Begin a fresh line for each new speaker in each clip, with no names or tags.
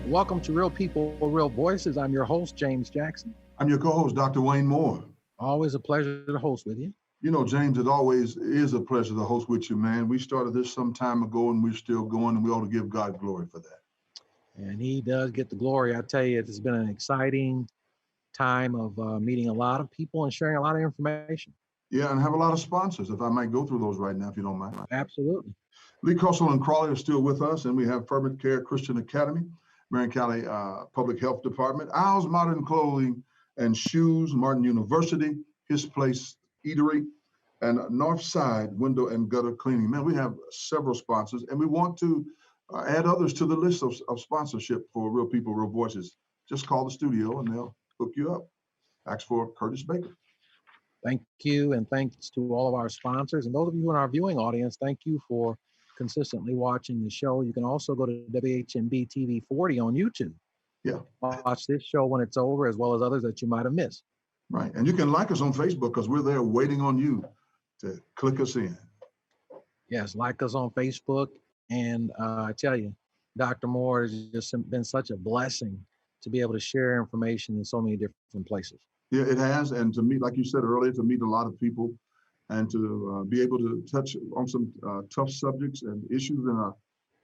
Welcome to Real People, Real Voices. I'm your host, James Jackson.
I'm your co-host, Dr. Wayne Moore.
Always a pleasure to host with you.
You know, James, it always is a pleasure to host with you, man. We started this some time ago and we're still going, and we ought to give God glory for that.
And he does get the glory. I tell you, it's been an exciting time of meeting a lot of people and sharing a lot of information.
Yeah, and have a lot of sponsors, if I might go through those right now, if you don't mind.
Absolutely.
Lee Crossell and Crawley are still with us, and we have Fervent Care Christian Academy, Marion County Public Health Department, Owls Modern Clothing and Shoes, Martin University, His Place Eatery, and Northside Window and Gutter Cleaning. Man, we have several sponsors, and we want to add others to the list of sponsorship for Real People, Real Voices. Just call the studio and they'll hook you up. Ask for Curtis Baker.
Thank you, and thanks to all of our sponsors. And those of you in our viewing audience, thank you for consistently watching the show. You can also go to WHMB TV 40 on YouTube.
Yeah.
Watch this show when it's over, as well as others that you might have missed.
Right. And you can like us on Facebook because we're there waiting on you to click us in.
Yes, like us on Facebook. And I tell you, Dr. Moore has just been such a blessing to be able to share information in so many different places.
Yeah, it has. And to meet, like you said earlier, to meet a lot of people and to be able to touch on some tough subjects and issues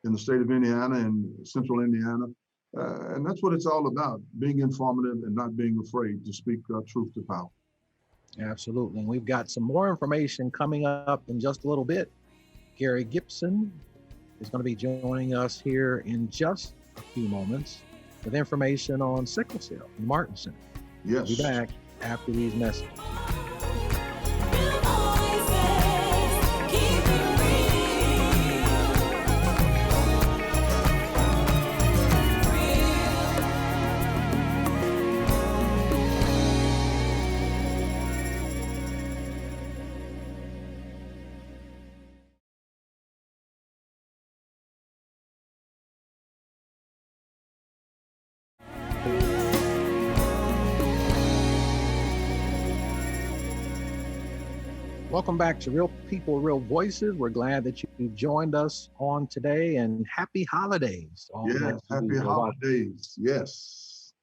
in the state of Indiana and central Indiana. And that's what it's all about, being informative and not being afraid to speak truth to power.
Absolutely. And we've got some more information coming up in just a little bit. Gary Gibson is going to be joining us here in just a few moments with information on sickle cell in Martin Center.
Yes.
We'll be back after these messages. Welcome back to Real People, Real Voices. We're glad that you've joined us on today, and happy holidays.
Yes, happy holidays. Yes.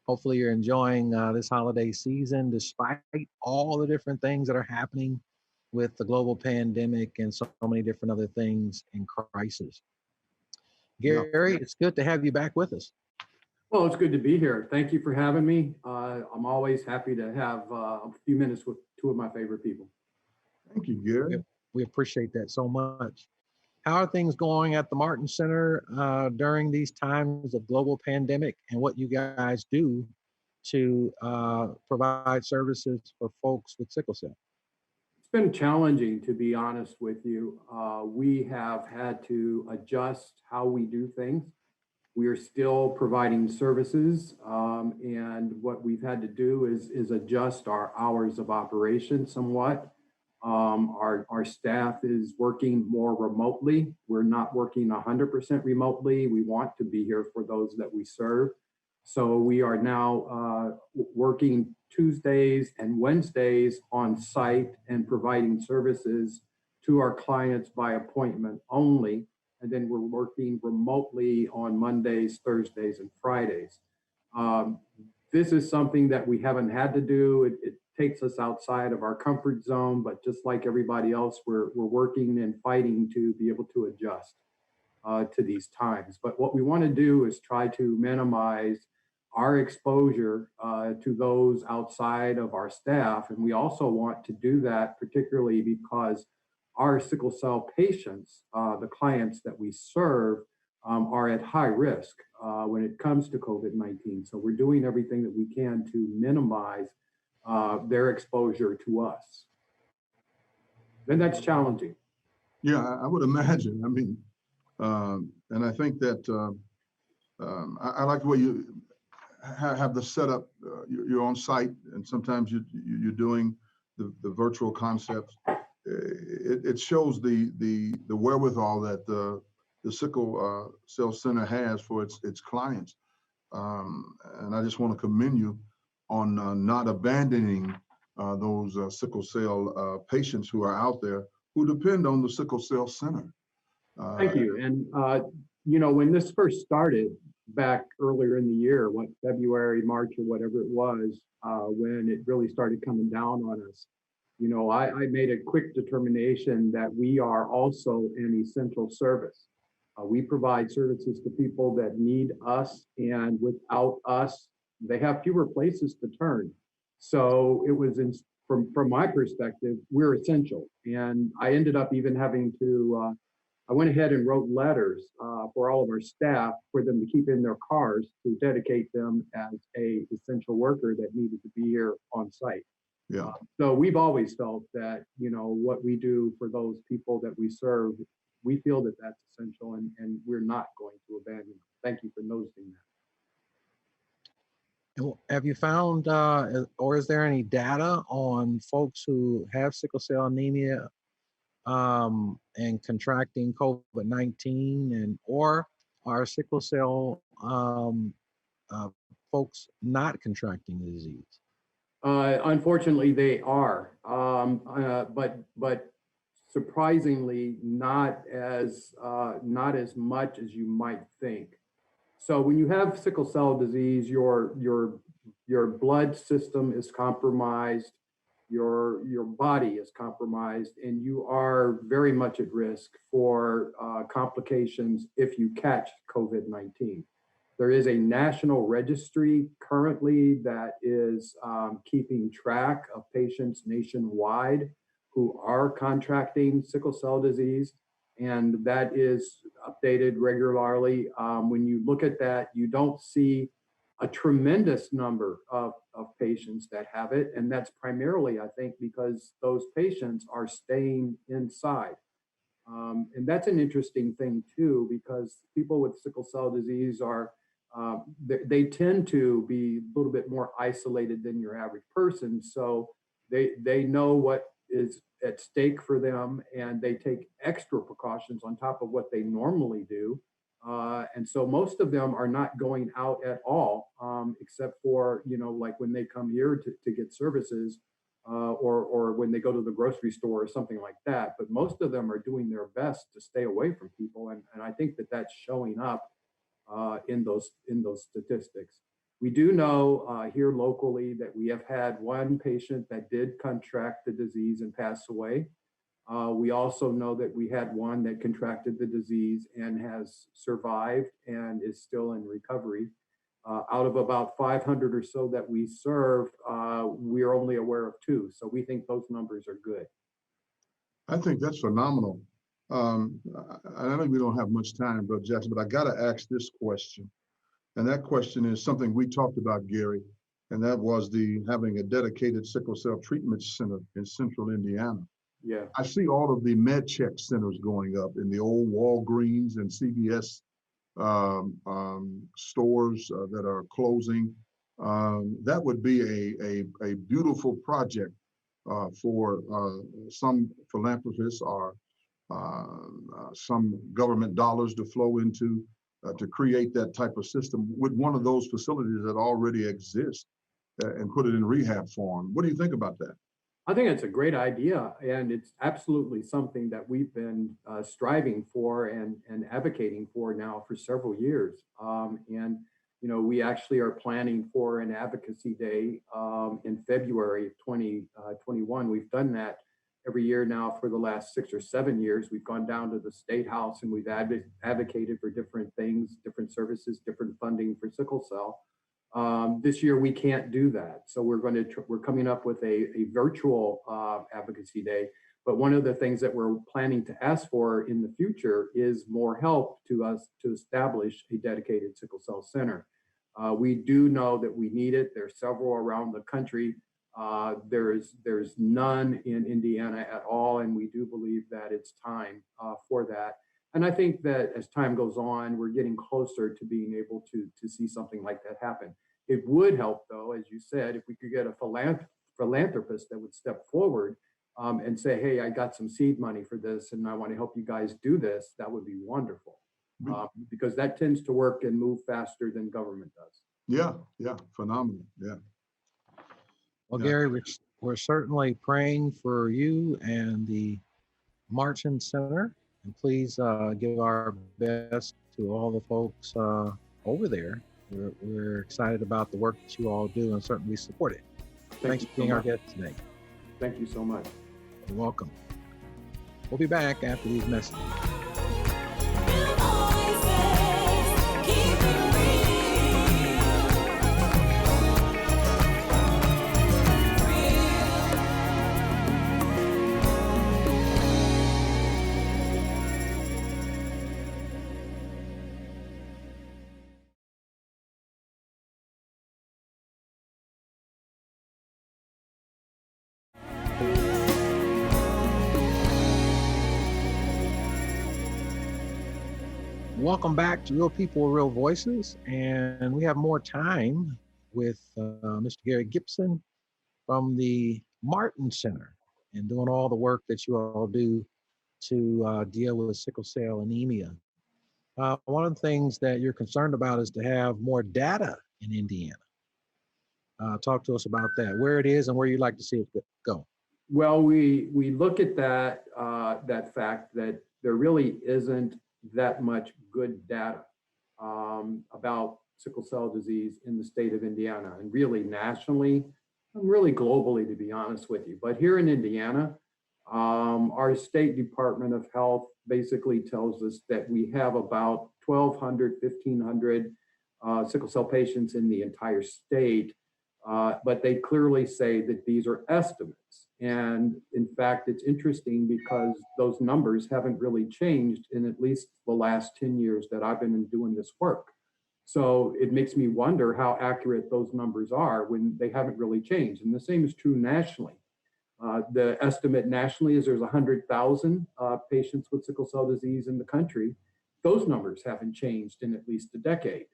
Hopefully you're enjoying this holiday season despite all the different things that are happening with the global pandemic and so many different other things in crisis. Gary, It's good to have you back with us.
Well, it's good to be here. Thank you for having me. I'm always happy to have a few minutes with two of my favorite people.
Thank you, Gary.
We appreciate that so much. How are things going at the Martin Center during these times of global pandemic, and what you guys do to provide services for folks with sickle cell?
It's been challenging, to be honest with you. We have had to adjust how we do things. We are still providing services, and what we've had to do is adjust our hours of operation somewhat. Our staff is working more remotely. We're not working 100% remotely. We want to be here for those that we serve. So we are now working Tuesdays and Wednesdays on site and providing services to our clients by appointment only. And then we're working remotely on Mondays, Thursdays, and Fridays. This is something that we haven't had to do. It takes us outside of our comfort zone, but just like everybody else, we're working and fighting to be able to adjust to these times. But what we want to do is try to minimize our exposure to those outside of our staff. And we also want to do that particularly because our sickle cell patients, the clients that we serve, are at high risk when it comes to COVID-19. So we're doing everything that we can to minimize their exposure to us. And that's challenging.
Yeah, I would imagine. I mean, and I think that I like the way you have the setup. You're on site, and sometimes you're doing the virtual concepts. It shows the wherewithal that the sickle cell center has for its clients, and I just want to commend you on not abandoning those sickle cell patients who are out there who depend on the sickle cell center.
Thank you. And when this first started, back earlier in the year, what, February, March, or whatever it was, when it really started coming down on us. You know, I made a quick determination that we are also an essential service. We provide services to people that need us, and without us, they have fewer places to turn. So it was from my perspective, we're essential. And I ended up even having to, I went ahead and wrote letters for all of our staff for them to keep in their cars to dedicate them as a essential worker that needed to be here on site.
Yeah.
So we've always felt that, you know, what we do for those people that we serve, we feel that that's essential, and we're not going to abandon them. Thank you for noticing that.
Have you found, or is there any data on folks who have sickle cell anemia and contracting COVID-19, and or are sickle cell folks not contracting the disease?
Unfortunately, they are, but surprisingly, not as much as you might think. So when you have sickle cell disease, your blood system is compromised, your body is compromised, and you are very much at risk for complications if you catch COVID-19. There is a national registry currently that is keeping track of patients nationwide who are contracting sickle cell disease, and that is updated regularly. When you look at that, you don't see a tremendous number of patients that have it, and that's primarily, I think, because those patients are staying inside. And that's an interesting thing too, because people with sickle cell disease are, they tend to be a little bit more isolated than your average person. So they know what is at stake for them, and they take extra precautions on top of what they normally do. And so most of them are not going out at all, except for, you know, like when they come here to get services, or when they go to the grocery store or something like that. But most of them are doing their best to stay away from people, and I think that that's showing up in those statistics. We do know here locally that we have had one patient that did contract the disease and pass away. We also know that we had one that contracted the disease and has survived and is still in recovery. Out of about 500 or so that we serve, we're only aware of 2. So we think those numbers are good.
I think that's phenomenal. I know we don't have much time, Brother Jackson, but I got to ask this question. And that question is something we talked about, Gary, and that was having a dedicated sickle cell treatment center in central Indiana.
Yeah.
I see all of the med check centers going up in the old Walgreens and CVS stores that are closing. That would be a beautiful project for some philanthropists or some government dollars to flow into to create that type of system with one of those facilities that already exist and put it in rehab form. What do you think about that?
I think it's a great idea, and it's absolutely something that we've been striving for and advocating for now for several years. And you know, we actually are planning for an advocacy day in February of 2021. We've done that every year now for the last 6 or 7 years. We've gone down to the State House and we've advocated for different things, different services, different funding for sickle cell. This year we can't do that, so we're coming up with a virtual advocacy day. But one of the things that we're planning to ask for in the future is more help to us to establish a dedicated sickle cell center. We do know that we need it. There's several around the country. There's none in Indiana at all, and we do believe that it's time for that. And I think that as time goes on, we're getting closer to being able to see something like that happen. It would help, though, as you said, if we could get a philanthropist that would step forward and say, hey, I got some seed money for this and I want to help you guys do this. That would be wonderful, because that tends to work and move faster than government does.
Yeah, phenomenal. Yeah.
Well, Gary, we're certainly praying for you and the Marchand Center. And please give our best to all the folks over there. We're excited about the work that you all do and certainly support it.
Thank
Thanks
you
for
so
being our
much.
guest today.
Thank you so much.
You're welcome. We'll be back after these messages. Welcome back to Real People, Real Voices. And we have more time with Mr. Gary Gibson from the Martin Center and doing all the work that you all do to deal with sickle cell anemia. One of the things that you're concerned about is to have more data in Indiana. Talk to us about that, where it is and where you'd like to see it go.
Well, we look at that that fact that there really isn't that much good data about sickle cell disease in the state of Indiana, and really nationally, and really globally, to be honest with you. But here in Indiana, our state Department of Health basically tells us that we have about 1,200, 1,500 sickle cell patients in the entire state. But they clearly say that these are estimates. And in fact, it's interesting because those numbers haven't really changed in at least the last 10 years that I've been doing this work. So it makes me wonder how accurate those numbers are when they haven't really changed. And the same is true nationally. The estimate nationally is there's 100,000 patients with sickle cell disease in the country. Those numbers haven't changed in at least a decade.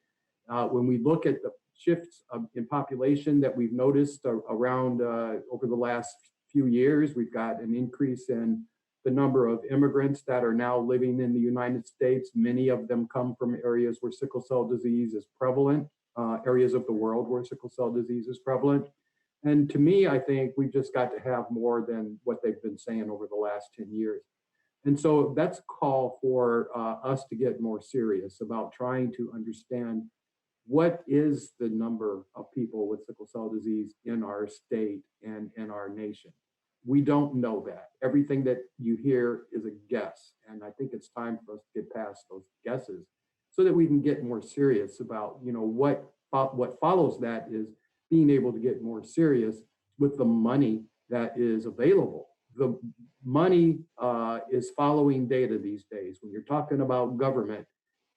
When we look at the shifts in population that we've noticed around over the last few years, we've got an increase in the number of immigrants that are now living in the United States. Many of them come from areas where sickle cell disease is prevalent, areas of the world where sickle cell disease is prevalent. And to me, I think we've just got to have more than what they've been saying over the last 10 years. And so that's a call for us to get more serious about trying to understand what is the number of people with sickle cell disease in our state and in our nation. We don't know that. Everything that you hear is a guess. And I think it's time for us to get past those guesses so that we can get more serious about, what follows that is being able to get more serious with the money that is available. The money is following data these days. When you're talking about government,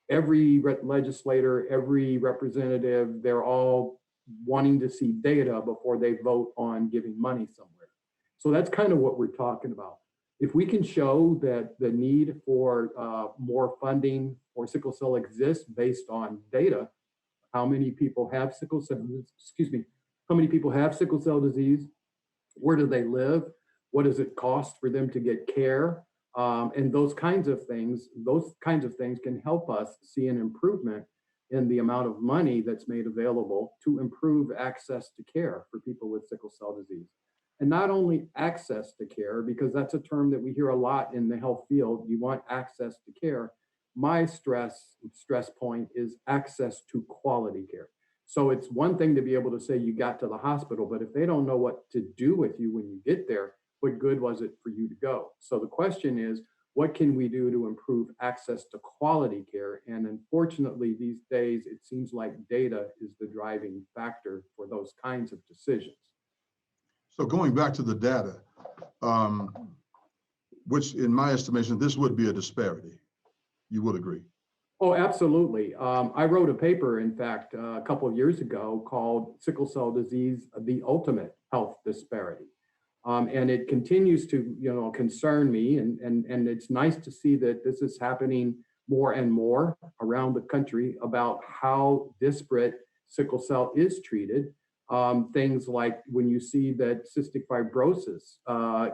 every legislator, every representative, they're all wanting to see data before they vote on giving money somewhere. So that's kind of what we're talking about. If we can show that the need for more funding for sickle cell exists based on data, how many people have sickle cell, how many people have sickle cell disease, where do they live, what does it cost for them to get care, and those kinds of things can help us see an improvement in the amount of money that's made available to improve access to care for people with sickle cell disease. And not only access to care, because that's a term that we hear a lot in the health field, you want access to care. My stress point is access to quality care. So it's one thing to be able to say you got to the hospital, but if they don't know what to do with you when you get there, what good was it for you to go? So the question is, what can we do to improve access to quality care? And unfortunately, these days, it seems like data is the driving factor for those kinds of decisions.
So going back to the data, which in my estimation, this would be a disparity. You would agree?
Oh, absolutely. I wrote a paper, in fact, a couple of years ago called Sickle Cell Disease, the Ultimate Health Disparity. And it continues to, concern me. And it's nice to see that this is happening more and more around the country about how disparate sickle cell is treated. Things like when you see that cystic fibrosis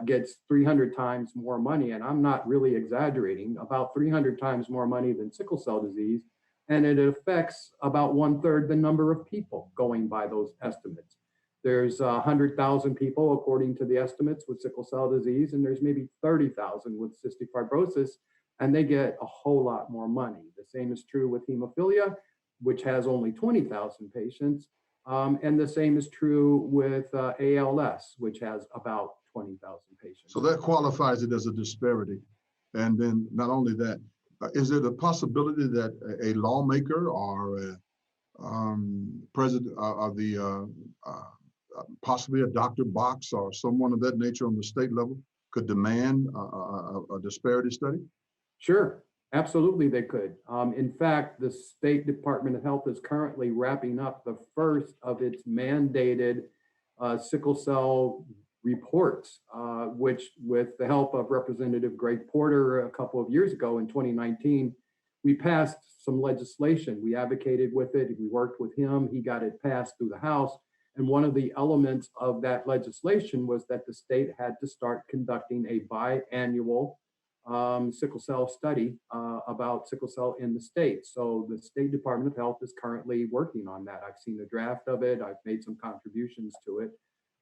gets 300 times more money, and I'm not really exaggerating, about 300 times more money than sickle cell disease, and it affects about 1/3 the number of people going by those estimates. There's 100,000 people, according to the estimates, with sickle cell disease, and there's maybe 30,000 with cystic fibrosis, and they get a whole lot more money. The same is true with hemophilia. which has only 20,000 patients. And the same is true with ALS, which has about 20,000 patients.
So that qualifies it as a disparity. And then not only that, is it a possibility that a lawmaker or a president of the possibly a Dr. Box or someone of that nature on the state level could demand a disparity study?
Sure, absolutely they could. In fact, the State Department of Health is currently wrapping up the first of its mandated sickle cell reports, which with the help of Representative Greg Porter a couple of years ago in 2019, we passed some legislation. We advocated with it, we worked with him, he got it passed through the House. And one of the elements of that legislation was that the state had to start conducting a biannual sickle cell study about sickle cell in the state. So the State Department of Health is currently working on that. I've seen a draft of it. I've made some contributions to it.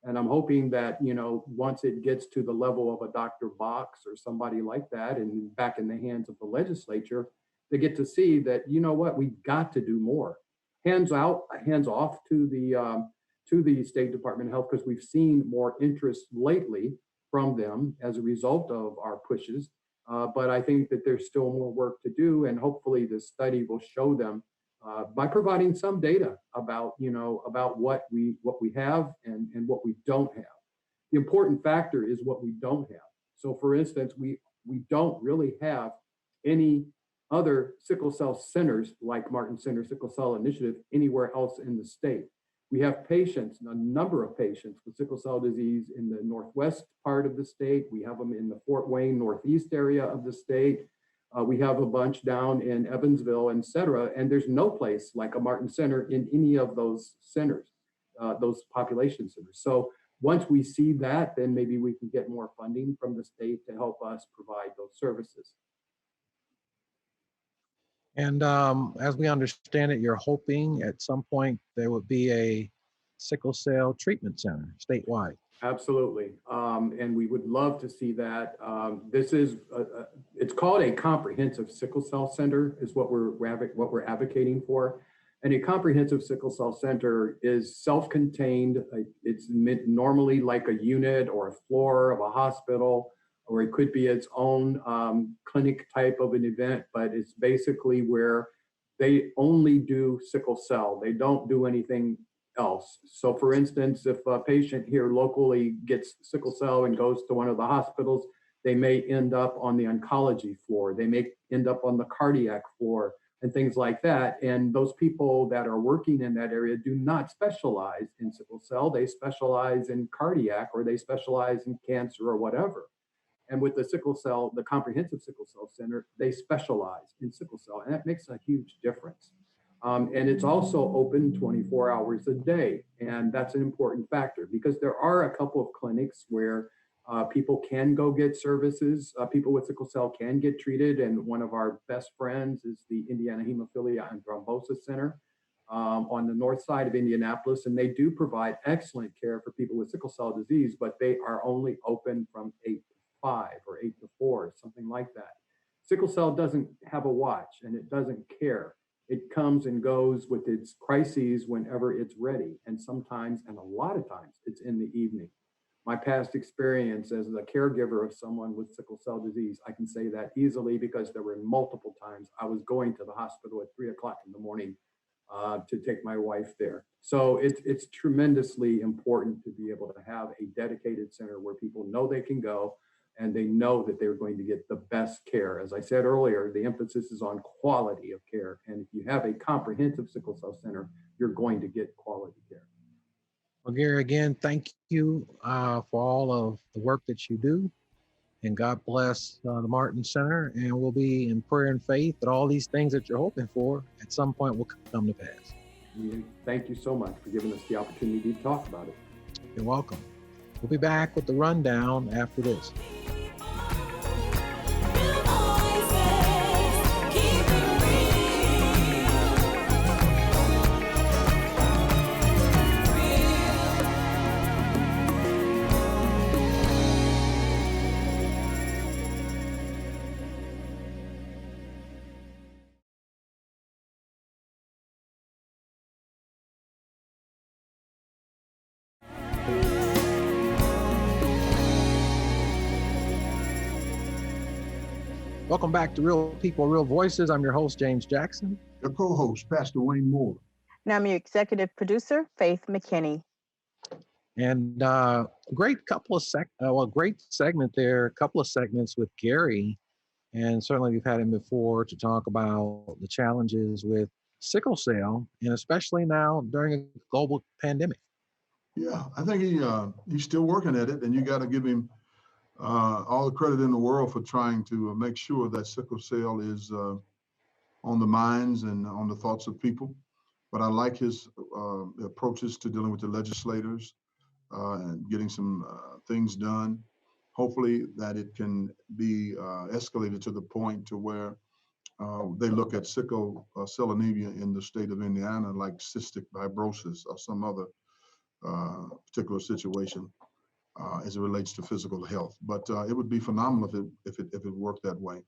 And I'm hoping that, you know, once it gets to the level of a Dr. Box or somebody like that and back in the hands of the legislature, they get to see that, you know what, we've got to do more. Hands off to the State Department of Health, because we've seen more interest lately from them as a result of our pushes. But I think that there's still more work to do, and hopefully this study will show them by providing some data about, you know, about what we have and what we don't have. The important factor is what we don't have. So for instance, we don't really have any other sickle cell centers like Martin Center Sickle Cell Initiative anywhere else in the state. We have patients, a number of patients with sickle cell disease in the northwest part of the state. We have them in the Fort Wayne northeast area of the state. We have a bunch down in Evansville, et cetera. And there's no place like a Martin Center in any of those centers, those population centers. So once we see that, then maybe we can get more funding from the state to help us provide those services.
And as we understand it, you're hoping at some point there would be a sickle cell treatment center statewide.
Absolutely. And we would love to see that. This is, it's called a comprehensive sickle cell center is what we're advocating for. And a comprehensive sickle cell center is self-contained. It's normally like a unit or a floor of a hospital, or it could be its own clinic type of an event, but it's basically where they only do sickle cell. They don't do anything else. So for instance, if a patient here locally gets sickle cell and goes to one of the hospitals, they may end up on the oncology floor. They may end up on the cardiac floor and things like that. And those people that are working in that area do not specialize in sickle cell. They specialize in cardiac, or they specialize in cancer or whatever. And with the sickle cell, the comprehensive sickle cell center, they specialize in sickle cell, and that makes a huge difference. And it's also open 24 hours a day, and that's an important factor because there are a couple of clinics where people can go get services. People with sickle cell can get treated, and one of our best friends is the Indiana Hemophilia and Thrombosis Center on the north side of Indianapolis, and they do provide excellent care for people with sickle cell disease, but they are only open from 8 to 5 or 8 to 4, something like that. Sickle cell doesn't have a watch, and it doesn't care. It comes and goes with its crises whenever it's ready, and sometimes, and a lot of times, it's in the evening. My past experience as a caregiver of someone with sickle cell disease, I can say that easily because there were multiple times I was going to the hospital at 3 o'clock in the morning to take my wife there. So it's tremendously important to be able to have a dedicated center where people know they can go and they know that they're going to get the best care. As I said earlier, the emphasis is on quality of care. And if you have a comprehensive sickle cell center, you're going to get quality care.
Well, Gary, again, thank you for all of the work that you do. And God bless the Martin Center. And we'll be in prayer and faith that all these things that you're hoping for at some point will come to pass.
Thank you so much for giving us the opportunity to talk about it.
You're welcome. We'll be back with the rundown after this. Welcome back to Real People, Real Voices. I'm your host, James Jackson.
Your co-host, Pastor Wayne Moore.
And I'm your executive producer, Faith McKinney.
And great segment there. A couple of segments with Gary, and certainly we've had him before to talk about the challenges with sickle cell, and especially now during a global pandemic.
Yeah, I think he's still working at it, and you got to give him all the credit in the world for trying to make sure that sickle cell is on the minds and on the thoughts of people. But I like his approaches to dealing with the legislators and getting some things done. Hopefully that it can be escalated to the point to where they look at sickle cell anemia in the state of Indiana like cystic fibrosis or some other particular situation as it relates to physical health. But it would be phenomenal if it worked that way.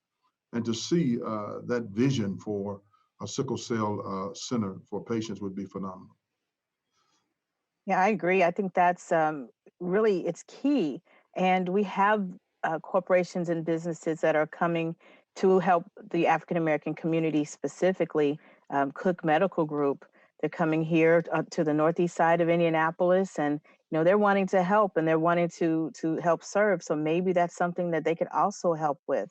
And to see that vision for a sickle cell center for patients would be phenomenal.
Yeah, I agree. I think that's really, it's key. And we have corporations and businesses that are coming to help the African-American community, specifically Cook Medical Group. They're coming here to the northeast side of Indianapolis, and they're wanting to help, and they're wanting to help serve. So maybe that's something that they could also help with,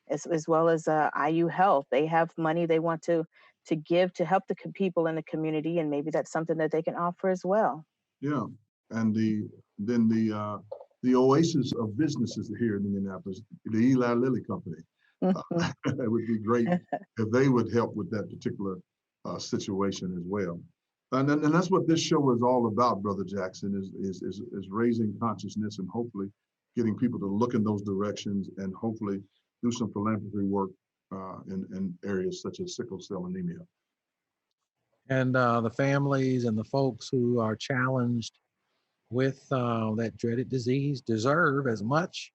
as well as IU Health. They have money they want to give to help the people in the community, and maybe that's something that they can offer as well.
Yeah, and the oasis of businesses here in Indianapolis, the Eli Lilly Company. It would be great if they would help with that particular situation as well. And that's what this show is all about, Brother Jackson, is raising consciousness and hopefully getting people to look in those directions and hopefully do some philanthropy work in areas such as sickle cell anemia.
And the families and the folks who are challenged with that dreaded disease deserve as much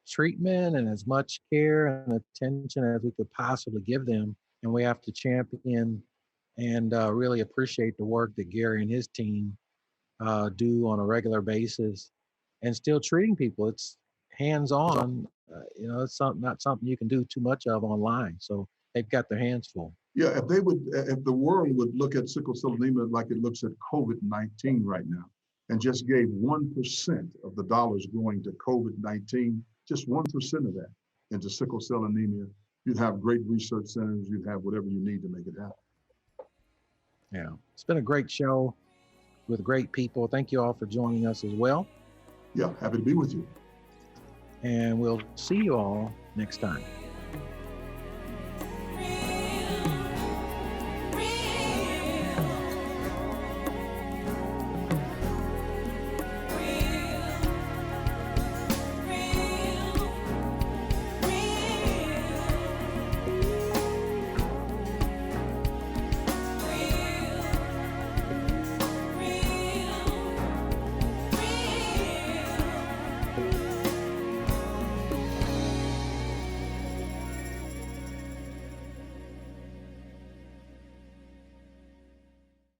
treatment and as much care and attention as we could possibly give them. And we have to champion and really appreciate the work that Gary and his team do on a regular basis, and still treating people. It's hands-on. It's not something you can do too much of online. So they've got their hands full.
Yeah, if the world would look at sickle cell anemia like it looks at COVID-19 right now, and just gave 1% of the dollars going to COVID-19, just 1% of that into sickle cell anemia, you'd have great research centers, you'd have whatever you need to make it happen.
Yeah, it's been a great show with great people. Thank you all for joining us as well.
Yeah, happy to be with you.
And we'll see you all next time.